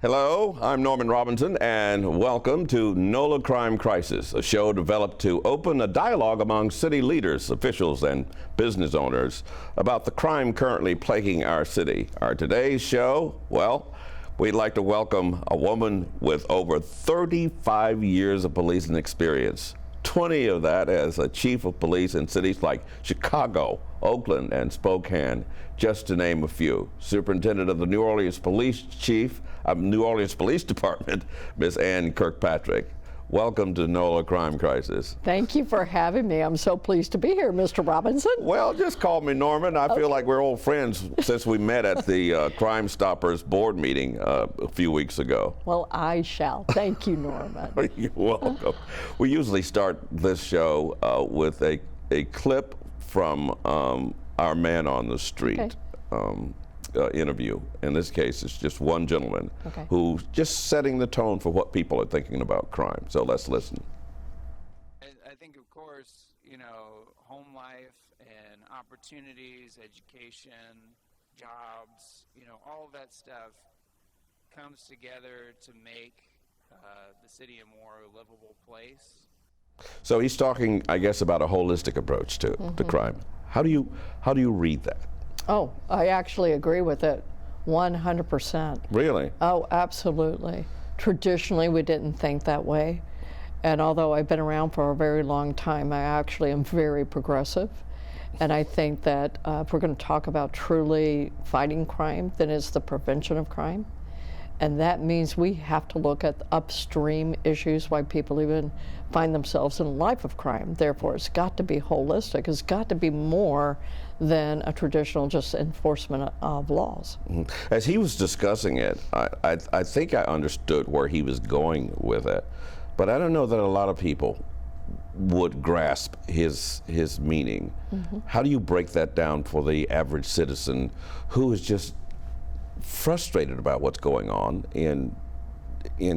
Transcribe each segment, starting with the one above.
Hello, I'm Norman Robinson, and welcome to NOLA Crime Crisis, a show developed to open a dialogue among city leaders, officials, and business owners about the crime currently plaguing our city. Our today's show, well, we'd like to welcome a woman with over 35 years of policing experience, 20 of that as a chief of police in cities like Chicago, Oakland, and Spokane, just to name a few. Superintendent of the New Orleans Police Department, Ms. Kirkpatrick. Welcome to NOLA Crime Crisis. Thank you for having me. I'm so pleased to be here, Mr. Robinson. Well, just call me Norman. I feel like we're old friends since we met at the Crime Stoppers board meeting a few weeks ago. Well, I shall. Thank you, Norman. You're welcome. We usually start this show with a clip from our Man on the Street. Okay. Interview. In this case, it's just one gentleman who's just setting the tone for what people are thinking about crime. So let's listen. I think, of course, you know, home life and opportunities, education, jobs, you know, all of that stuff comes together to make the city a more livable place. So he's talking, I guess, about a holistic approach to crime. How do you read that? Oh, I actually agree with it 100%. Really? Oh, absolutely. Traditionally, we didn't think that way. And although I've been around for a very long time, I actually am very progressive. And I think that if we're going to talk about truly fighting crime, then it's the prevention of crime. And that means we have to look at the upstream issues, why people even find themselves in a life of crime. Therefore, it's got to be holistic. It's got to be more than a traditional just enforcement of laws. As he was discussing it, I think I understood where he was going with it, but I don't know that a lot of people would grasp his meaning. How do you break that down for the average citizen who is just frustrated about what's going on in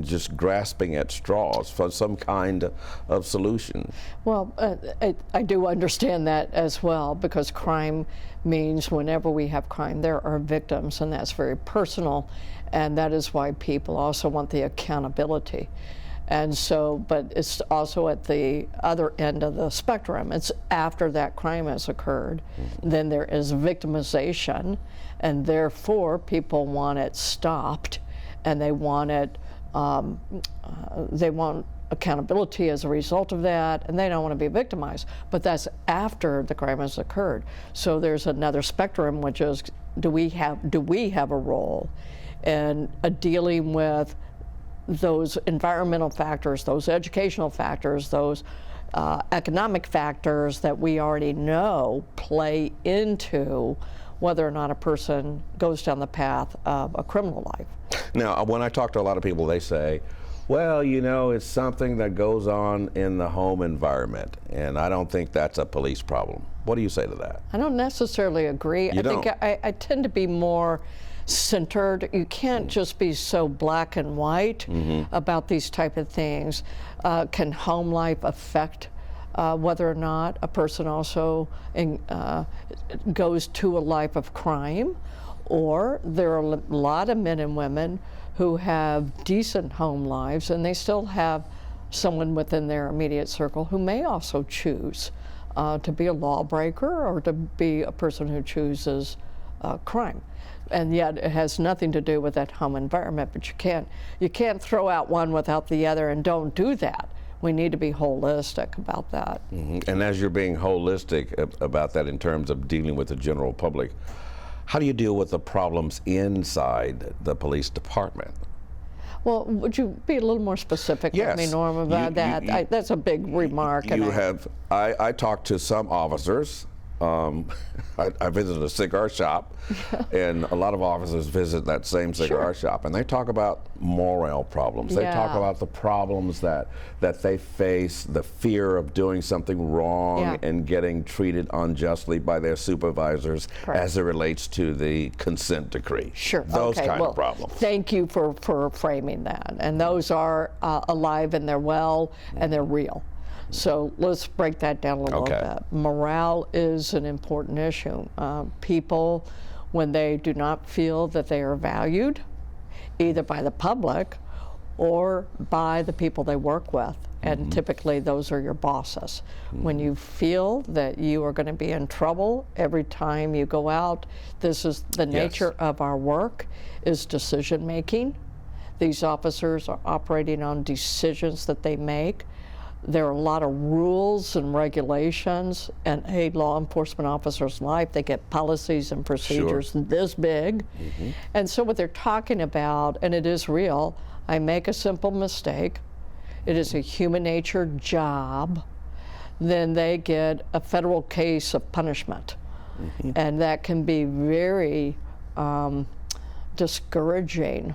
just grasping at straws for some kind of solution? Well, I do understand that as well, because crime means whenever we have crime, there are victims, and that's very personal, and that is why people also want the accountability. And so, but it's also at the other end of the spectrum. It's after that crime has occurred, then there is victimization, and therefore people want it stopped, and they want it, they want accountability as a result of that, and they don't want to be victimized. But that's after the crime has occurred. So there's another spectrum, which is, do we have a role in dealing with those environmental factors, those educational factors, those economic factors that we already know play into whether or not a person goes down the path of a criminal life. Now, when I talk to a lot of people, they say, well, you know, it's something that goes on in the home environment, and I don't think that's a police problem. What do you say to that? I don't necessarily agree. You don't? I tend to be more centered. You can't just be so black and white about these type of things. Can home life affect whether or not a person also goes to a life of crime? Or there are a lot of men and women who have decent home lives, and they still have someone within their immediate circle who may also choose to be a lawbreaker or to be a person who chooses crime. And yet it has nothing to do with that home environment, but you can't throw out one without the other, and don't do that. We need to be holistic about that. And as you're being holistic about that in terms of dealing with the general public, how do you deal with the problems inside the police department? Well, would you be a little more specific with me, Norm, about that? That's a big remark. I talked to some officers. I visited a cigar shop, and a lot of officers visit that same cigar shop, and they talk about morale problems. They talk about the problems that they face, the fear of doing something wrong and getting treated unjustly by their supervisors as it relates to the consent decree. Those kind of problems. Thank you for framing that. And those are alive, and they're well, and they're real. So let's break that down a little bit. Morale is an important issue. People, when they do not feel that they are valued either by the public or by the people they work with. And typically those are your bosses. When you feel that you are going to be in trouble every time you go out, this is the nature of our work, is decision making. These officers are operating on decisions that they make. There are a lot of rules and regulations, and a law enforcement officer's life, they get policies and procedures this big. And so what they're talking about, and it is real, I make a simple mistake, it is a human nature job, then they get a federal case of punishment. And that can be very discouraging.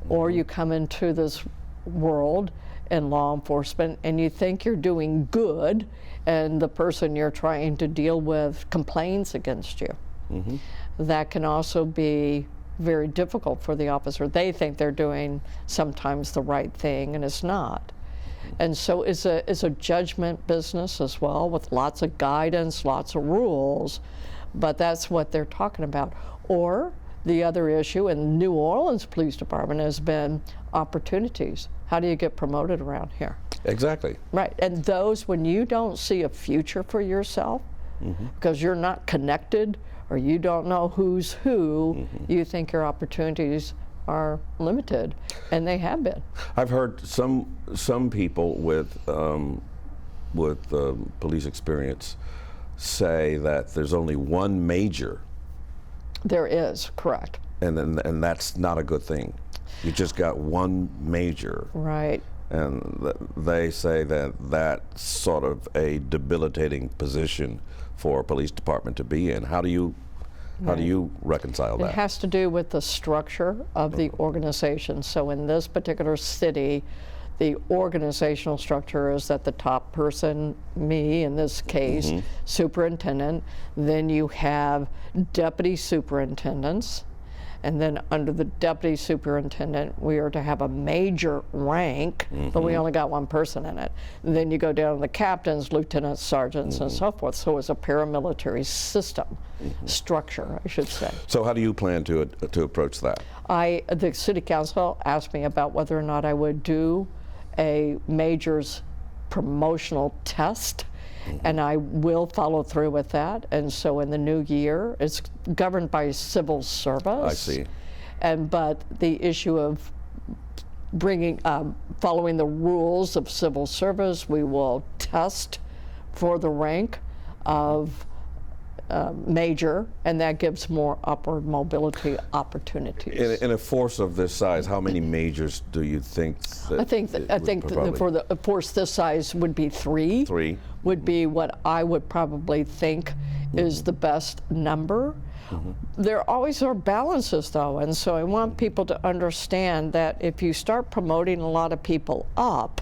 Or you come into this world in law enforcement and you think you're doing good, and the person you're trying to deal with complains against you. That can also be very difficult for the officer. They think they're doing sometimes the right thing, and it's not. And so it's a judgment business as well, with lots of guidance, lots of rules, but that's what they're talking about. Or the other issue in New Orleans Police Department has been opportunities. How do you get promoted around here? Exactly. Right, and those, when you don't see a future for yourself, because you're not connected or you don't know who's who, you think your opportunities are limited, and they have been. I've heard some people with police experience say that there's only one major. There is, correct. And that's not a good thing. You just got one major. Right. And they say that that's sort of a debilitating position for a police department to be in. How do you reconcile that? It has to do with the structure of the organization. So in this particular city, the organizational structure is that the top person, me in this case, superintendent, then you have deputy superintendents, and then under the deputy superintendent, we are to have a major rank, but we only got one person in it. And then you go down to the captains, lieutenants, sergeants, and so forth. So it's a paramilitary system, structure, I should say. So how do you plan to approach that? The city council asked me about whether or not I would do a majors promotional test, and I will follow through with that. And so in the new year, it's governed by civil service. I see. But the issue of following the rules of civil service, we will test for the rank of major, and that gives more upward mobility opportunities. In a force of this size, how many majors do you think? I think for the force this size would be three. Three would be what I would probably think is the best number. There always are balances, though, and so I want people to understand that if you start promoting a lot of people up,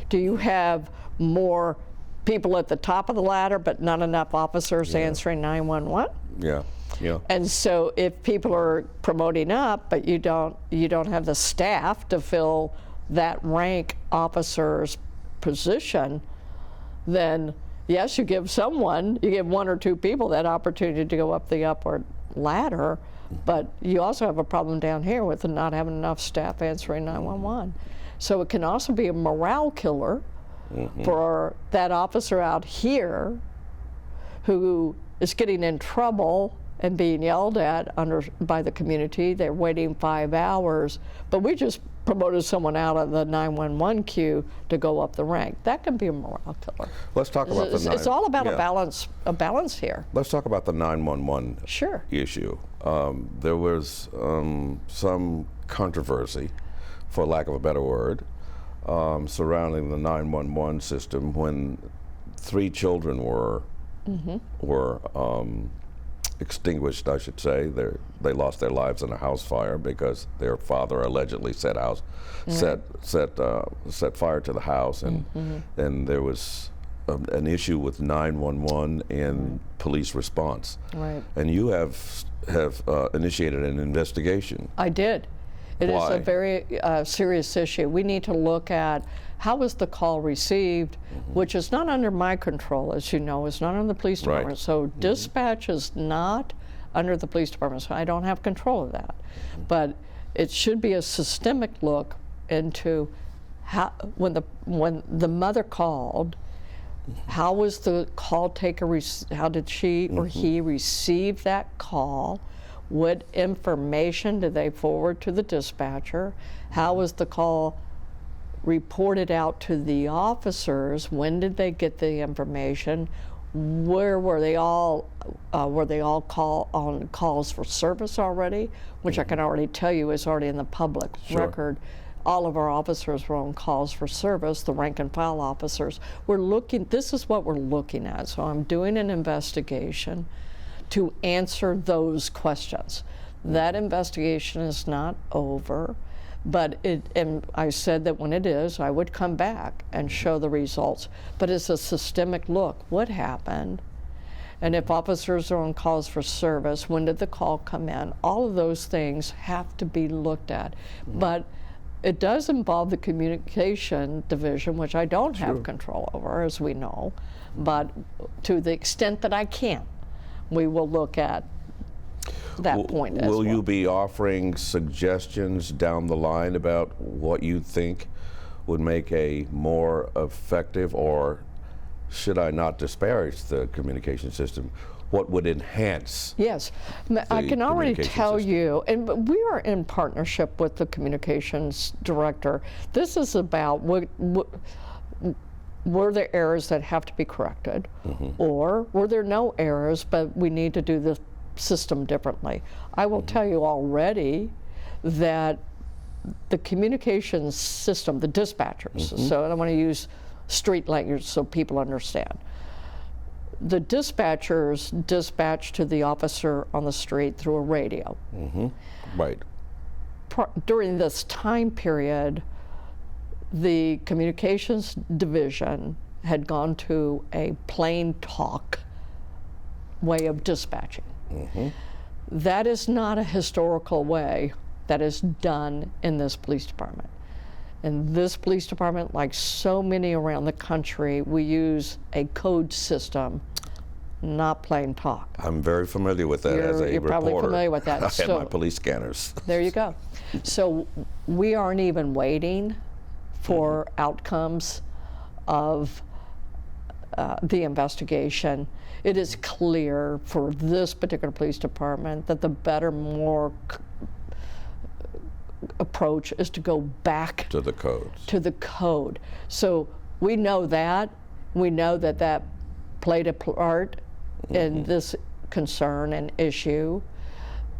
do you have more people at the top of the ladder but not enough officers answering 911? Yeah. And so if people are promoting up but you don't have the staff to fill that rank officer's position, then yes, you give one or two people that opportunity to go up the upward ladder, but you also have a problem down here with not having enough staff answering 911. So it can also be a morale killer for that officer out here who is getting in trouble and being yelled at by the community. They're waiting 5 hours, but we just promoted someone out of the 911 queue to go up the rank. That can be a morale killer. Let's talk about it's all about a balance here. Let's talk about the 911 issue. There was some controversy, for lack of a better word, surrounding the 911 system when 3 children were extinguished, I should say. They lost their lives in a house fire because their father allegedly set fire to the house, and there was an issue with 911 and police response. Right. And you have initiated an investigation. I did. It Why? is a very serious issue. We need to look at how was the call received, which is not under my control, as you know, it's not under the police department. Right. So dispatch is not under the police department, so I don't have control of that. But it should be a systemic look into how, when the mother called, how was the call taker, how did she or he receive that call? What information did they forward to the dispatcher? How was the call reported out to the officers? When did they get the information? Where were they all? Were they all on calls for service already? Which I can already tell you is already in the public record. All of our officers were on calls for service, the rank and file officers. We're looking, this is what we're looking at. So I'm doing an investigation to answer those questions. That investigation is not over, but and I said that when it is, I would come back and show the results. But it's a systemic look. What happened? And if officers are on calls for service, when did the call come in? All of those things have to be looked at. But it does involve the communication division, which I don't have control over, as we know. But to the extent that I can, we will look at that point as well. Will you be offering suggestions down the line about what you think would make a more effective, or should I not disparage the communication system, what would enhance? Yes, I can already tell you, and we are in partnership with the communications director. This is about were there errors that have to be corrected, or were there no errors, but we need to do the system differently. I will tell you already that the communications system, the dispatchers, so I want to use street language so people understand. The dispatchers dispatch to the officer on the street through a radio. Right. During this time period, the communications division had gone to a plain talk way of dispatching. That is not a historical way that is done in this police department. In this police department, like so many around the country, we use a code system, not plain talk. I'm very familiar with that as a reporter. You're probably familiar with that. I have my police scanners. There you go. So we aren't even waiting for outcomes of the investigation. It is clear for this particular police department that the better, more approach is to go back to the codes. To the code. So we know that. We know that that played a part in this concern and issue.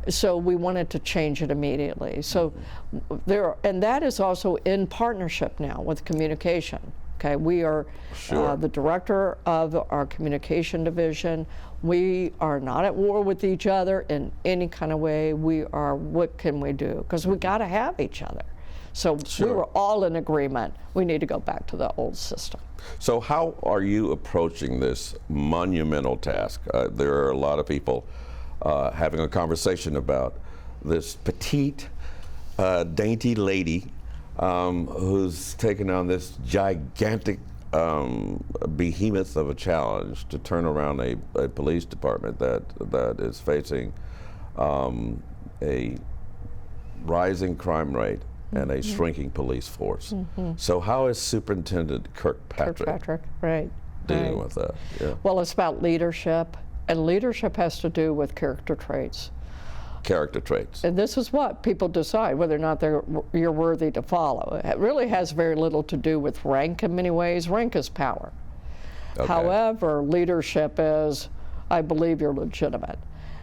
So we wanted to change it immediately. So and that is also in partnership now with communication. Okay, we are the director of our communication division. We are not at war with each other in any kind of way. We are, what can we do? Because we got to have each other. So we were all in agreement. We need to go back to the old system. So how are you approaching this monumental task? There are a lot of people having a conversation about this petite, dainty lady who's taken on this gigantic behemoth of a challenge to turn around a police department that is facing a rising crime rate and a shrinking police force. So how is Superintendent Kirkpatrick dealing with that? Well, it's about leadership, and leadership has to do with character traits. Character traits. And this is what people decide whether or not you're worthy to follow. It really has very little to do with rank in many ways. Rank is power. However, leadership is, I believe you're legitimate.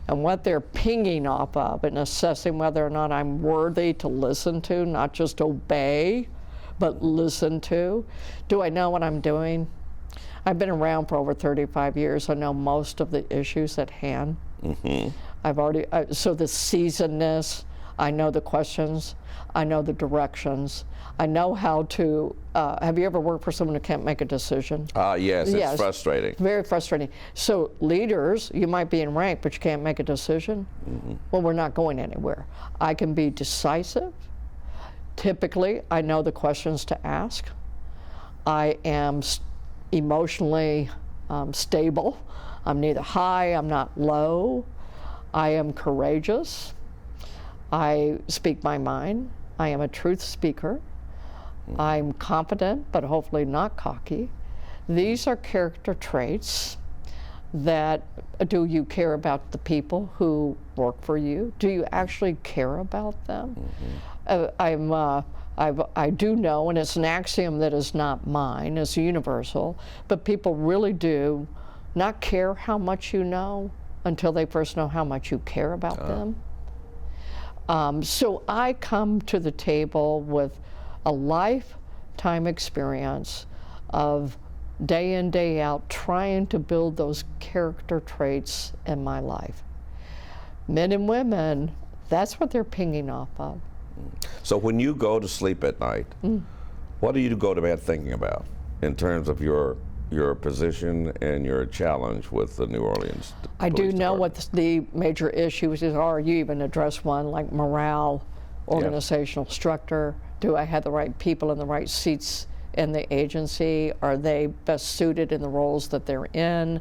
And what they're pinging off of and assessing whether or not I'm worthy to listen to, not just obey, but listen to. Do I know what I'm doing? I've been around for over 35 years. I know most of the issues at hand. I've already, so the seasonedness, I know the questions, I know the directions, I know how to, have you ever worked for someone who can't make a decision? Yes, it's frustrating. Very frustrating. So leaders, you might be in rank, but you can't make a decision. Well, we're not going anywhere. I can be decisive. Typically, I know the questions to ask. I am emotionally stable. I'm neither high, I'm not low. I am courageous. I speak my mind. I am a truth speaker. I'm confident, but hopefully not cocky. These are character traits that, do you care about the people who work for you? Do you actually care about them? I do know, and it's an axiom that is not mine, it's universal, but people really do not care how much you know until they first know how much you care about them. So I come to the table with a lifetime experience of day in, day out, trying to build those character traits in my life. Men and women, that's what they're pinging off of. So when you go to sleep at night, what do you go to bed thinking about in terms of your position and your challenge with the New Orleans I do Police know Department? what the major issues are. You even address one like morale, organizational structure. Do I have the right people in the right seats in the agency? Are they best suited in the roles that they're in?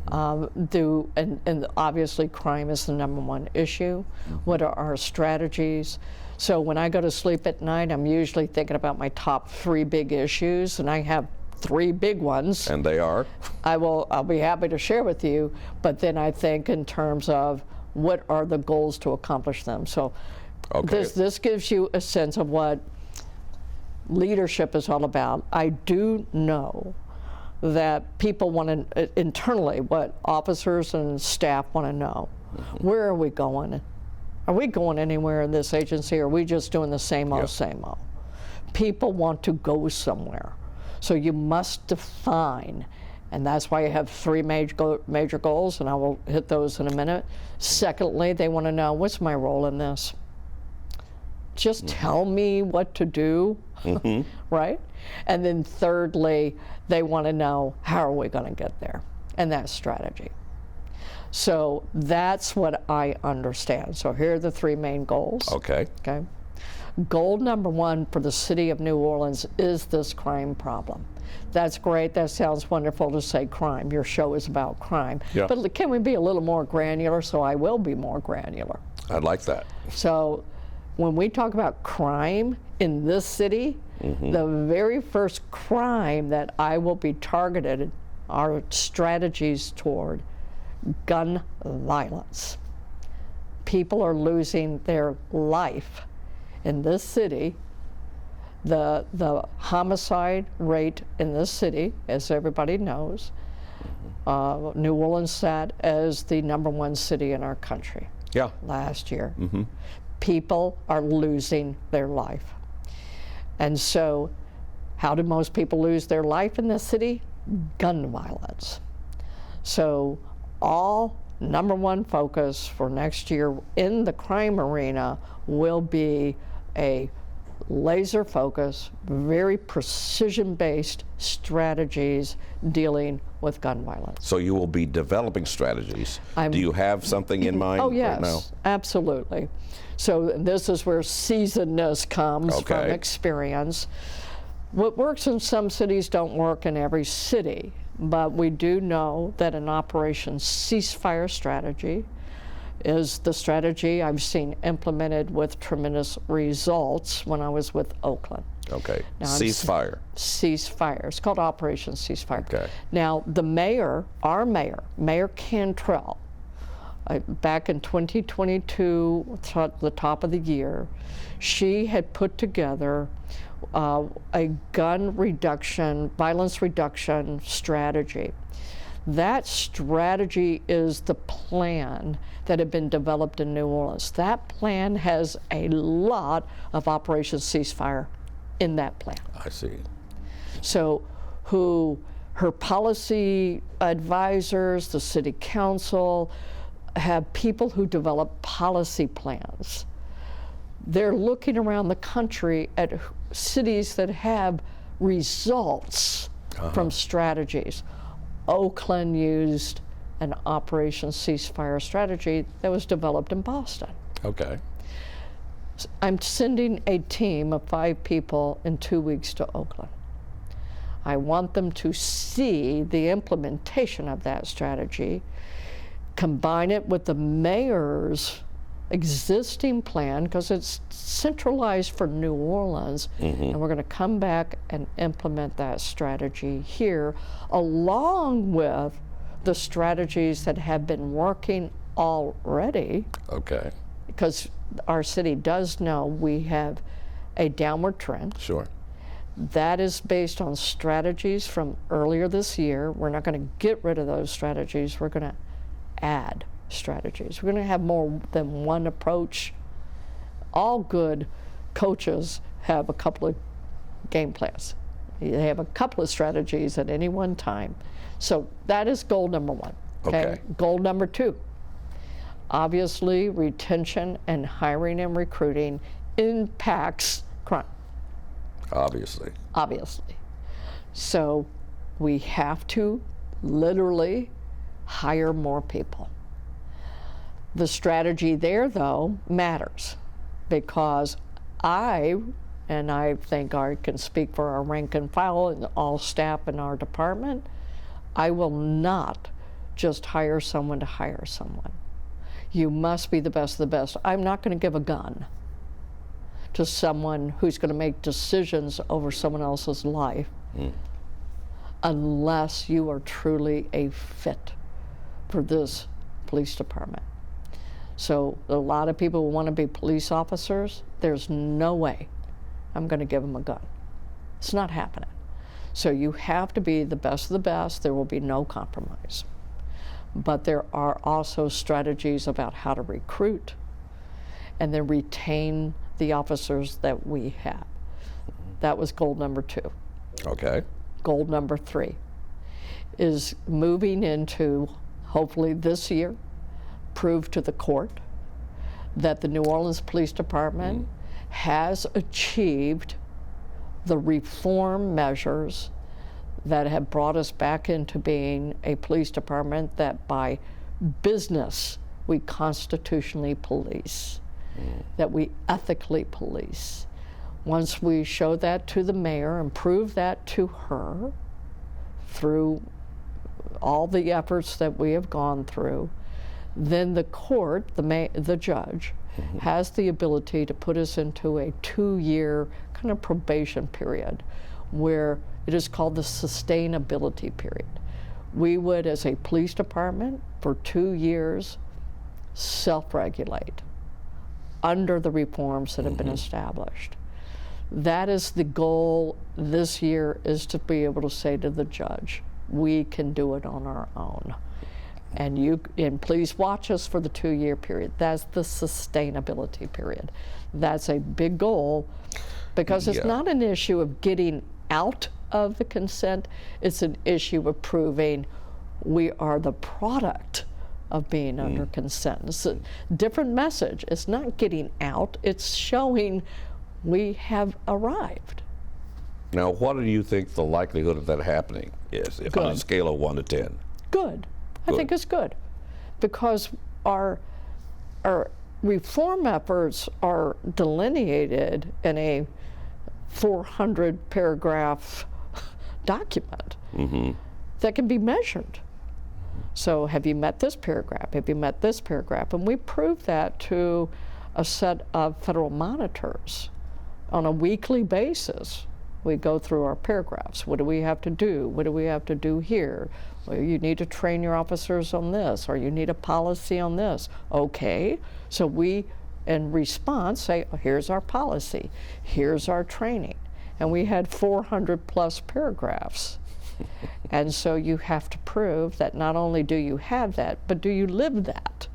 And obviously crime is the #1 issue. What are our strategies? So when I go to sleep at night, I'm usually thinking about my top 3 big issues, and I have 3 big ones. And they are? I'll be happy to share with you, but then I think in terms of what are the goals to accomplish them. So this gives you a sense of what leadership is all about. I do know that people want to, internally, what officers and staff want to know. Where are we going? Are we going anywhere in this agency, or are we just doing the same old, same old? People want to go somewhere. So you must define, and that's why you have 3 major goals, and I will hit those in a minute. Secondly, they want to know, what's my role in this? Just tell me what to do, right? And then thirdly, they want to know, how are we going to get there? And that's strategy. So that's what I understand. So here are the 3 main goals. Okay. Okay. Goal #1 for the city of New Orleans is this crime problem. That's great. That sounds wonderful to say crime. Your show is about crime. Yeah. But can we be a little more granular? So I will be more granular. I'd like that. So when we talk about crime in this city, the very first crime that I will be targeted are strategies toward gun violence. People are losing their life in this city. The homicide rate in this city, as everybody knows, New Orleans sat as the #1 city in our country last year. People are losing their life. And so how do most people lose their life in this city? Gun violence. So all #1 focus for next year in the crime arena will be a laser focus, very precision-based strategies dealing with gun violence. So you will be developing strategies. Do you have something in mind right now? Yes, absolutely. So this is where seasonedness comes from experience. What works in some cities don't work in every city, but we do know that an Operation Ceasefire strategy is the strategy I've seen implemented with tremendous results when I was with Oakland. Okay. Now, Ceasefire. Ceasefire. It's called Operation Ceasefire. Okay. Now, the mayor, our mayor, Mayor Cantrell, back in 2022, at the top of the year, she had put together a gun reduction, violence reduction strategy. That strategy is the plan that had been developed in New Orleans. That plan has a lot of Operation Ceasefire in that plan. I see. So her policy advisors, the city council, have people who develop policy plans. They're looking around the country at cities that have results from strategies. Oakland used an Operation Ceasefire strategy that was developed in Boston. Okay. I'm sending a team of 5 people in 2 weeks to Oakland. I want them to see the implementation of that strategy, combine it with the mayor's existing plan, because it's centralized for New Orleans, and we're going to come back and implement that strategy here, along with the strategies that have been working already. Okay. Because our city does know we have a downward trend. Sure. That is based on strategies from earlier this year. We're not going to get rid of those strategies. We're going to add strategies. We're going to have more than one approach. All good coaches have a couple of game plans. They have a couple of strategies at any one time. So that is goal number one. Okay. Goal number two, obviously retention and hiring and recruiting impacts crime. Obviously. So we have to literally hire more people. The strategy there, though, matters, because I think I can speak for our rank and file and all staff in our department, I will not just hire someone to hire someone. You must be the best of the best. I'm not going to give a gun to someone who's going to make decisions over someone else's life unless you are truly a fit for this police department. So a lot of people who want to be police officers, there's no way I'm going to give them a gun. It's not happening. So you have to be the best of the best. There will be no compromise. But there are also strategies about how to recruit and then retain the officers that we have. That was goal number two. Okay. Goal number three is moving into, hopefully this year, prove to the court that the New Orleans Police Department has achieved the reform measures that have brought us back into being a police department that by business we constitutionally police, that we ethically police. Once we show that to the mayor and prove that to her through all the efforts that we have gone through, then the court, the judge, has the ability to put us into a 2-year kind of probation period where it is called the sustainability period. We would, as a police department, for 2 years, self-regulate under the reforms that have been established. That is the goal this year, is to be able to say to the judge, we can do it on our own. And please watch us for the 2-year period. That's the sustainability period. That's a big goal, because it's not an issue of getting out of the consent, it's an issue of proving we are the product of being under consent. It's a different message. It's not getting out, it's showing we have arrived. Now, what do you think the likelihood of that happening is, if on a scale of 1 to 10? Good. I think it's good, because our reform efforts are delineated in a 400-paragraph document that can be measured. So have you met this paragraph? Have you met this paragraph? And we prove that to a set of federal monitors on a weekly basis. We go through our paragraphs. What do we have to do? What do we have to do here? Well, you need to train your officers on this, or you need a policy on this. Okay, so we, in response, say, oh, here's our policy, here's our training. And we had 400 plus paragraphs. And so you have to prove that not only do you have that, but do you live that?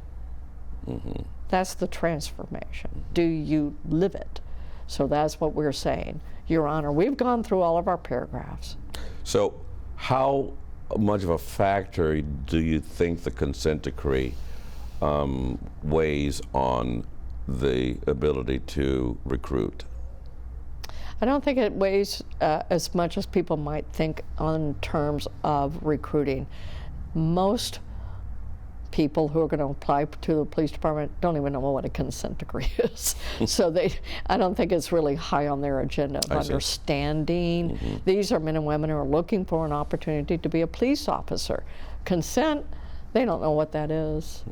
That's the transformation. Do you live it? So that's what we're saying. Your Honor, we've gone through all of our paragraphs. So how much of a factor do you think the consent decree weighs on the ability to recruit? I don't think it weighs as much as people might think on terms of recruiting. Most people who are going to apply to the police department don't even know what a consent decree is. So I don't think it's really high on their agenda of understanding. These are men and women who are looking for an opportunity to be a police officer. Consent, They don't know what that is.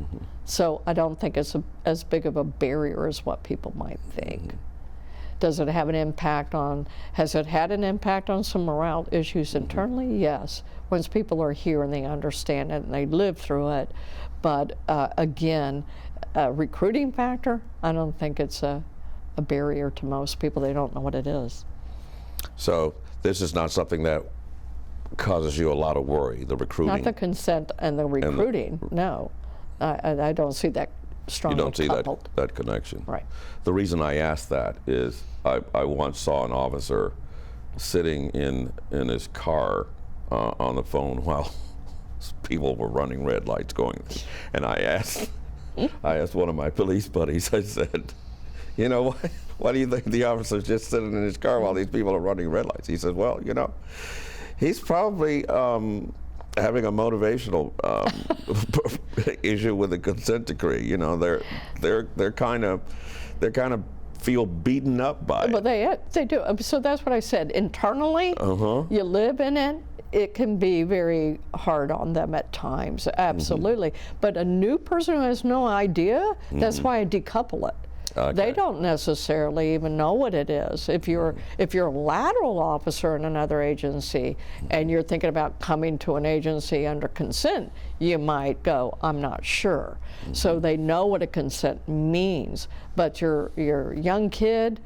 So I don't think it's as big of a barrier as what people might think. Does it have an impact on, has it had an impact on some morale issues internally? Yes. Once people are here and they understand it and they live through it. But again, recruiting factor, I don't think it's a barrier to most people. They don't know what it is. So this is not something that causes you a lot of worry, the recruiting? Not the consent and the recruiting, no. I don't see that strongly You don't see coupled. that connection. Right. The reason I asked that is I once saw an officer sitting in his car on the phone while people were running red lights going. And I asked one of my police buddies, I said, you know, why do you think the officer's just sitting in his car while these people are running red lights? He said, well, you know, he's probably having a motivational issue with the consent decree. You know, they're kind of feel beaten up by Well, it. they do. So that's what I said. Internally, you live in it. It can be very hard on them at times, absolutely. But a new person who has no idea, that's why I decouple it. Okay. They don't necessarily even know what it is. If you're a lateral officer in another agency and you're thinking about coming to an agency under consent, you might go, I'm not sure. So they know what a consent means. But your young kid,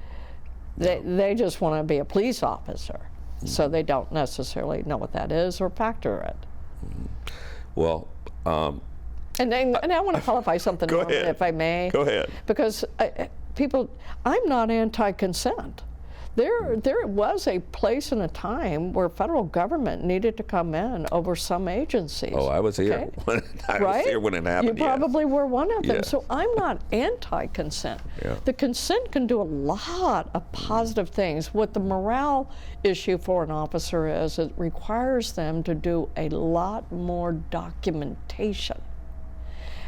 they just want to be a police officer. So they don't necessarily know what that is or factor it. Well, And I want to qualify something, Go Norman, ahead. if I may. Go ahead. Because I'm not anti-consent. There was a place and a time where federal government needed to come in over some agencies. oh, I was here. Okay? I Right? was here when it happened. You probably were one of them. Yeah. So I'm not anti-consent. Yeah. The consent can do a lot of positive things. What the morale issue for an officer is, it requires them to do a lot more documentation.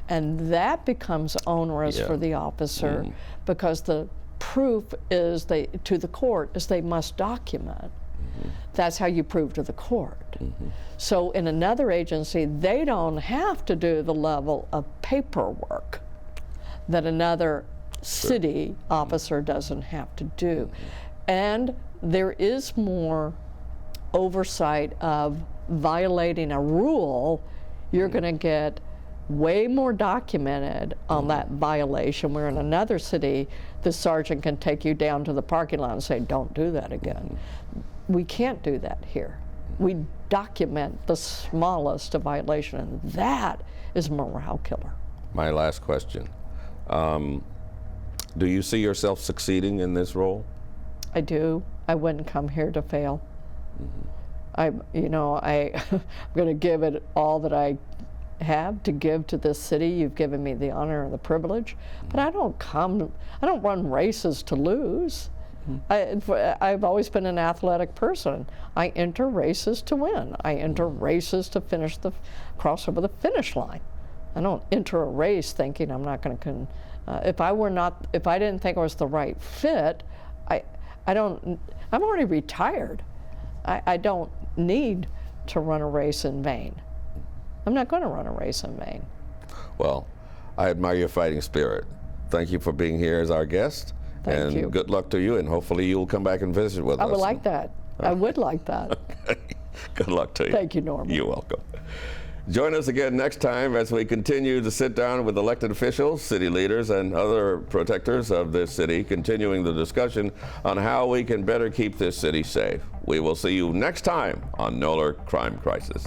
And that becomes onerous Yeah. for the officer because the proof is to the court is they must document. That's how you prove to the court. So in another agency, they don't have to do the level of paperwork that another city officer doesn't have to do. And there is more oversight of violating a rule. You're going to get way more documented on that violation, where in another city, the sergeant can take you down to the parking lot and say, don't do that again. We can't do that here. We document the smallest of violation, and that is a morale killer. My last question. Do you see yourself succeeding in this role? I do. I wouldn't come here to fail. I'm going to give it all that I have to give to this city. You've given me the honor and the privilege, but I don't run races to lose. I've always been an athletic person. I enter races to win. I enter races to cross over the finish line. I don't enter a race thinking I'm not going to. If I didn't think I was the right fit, I'm already retired. I don't need to run a race in vain. I'm not going to run a race in vain. Well, I admire your fighting spirit. Thank you for being here as our guest. Thank you. Good luck to you, and hopefully you'll come back and visit with us. I would like that. I would like that. Okay. Good luck to you. Thank you, Norman. You're welcome. Join us again next time as we continue to sit down with elected officials, city leaders, and other protectors of this city, continuing the discussion on how we can better keep this city safe. We will see you next time on NOLA Crime Crisis.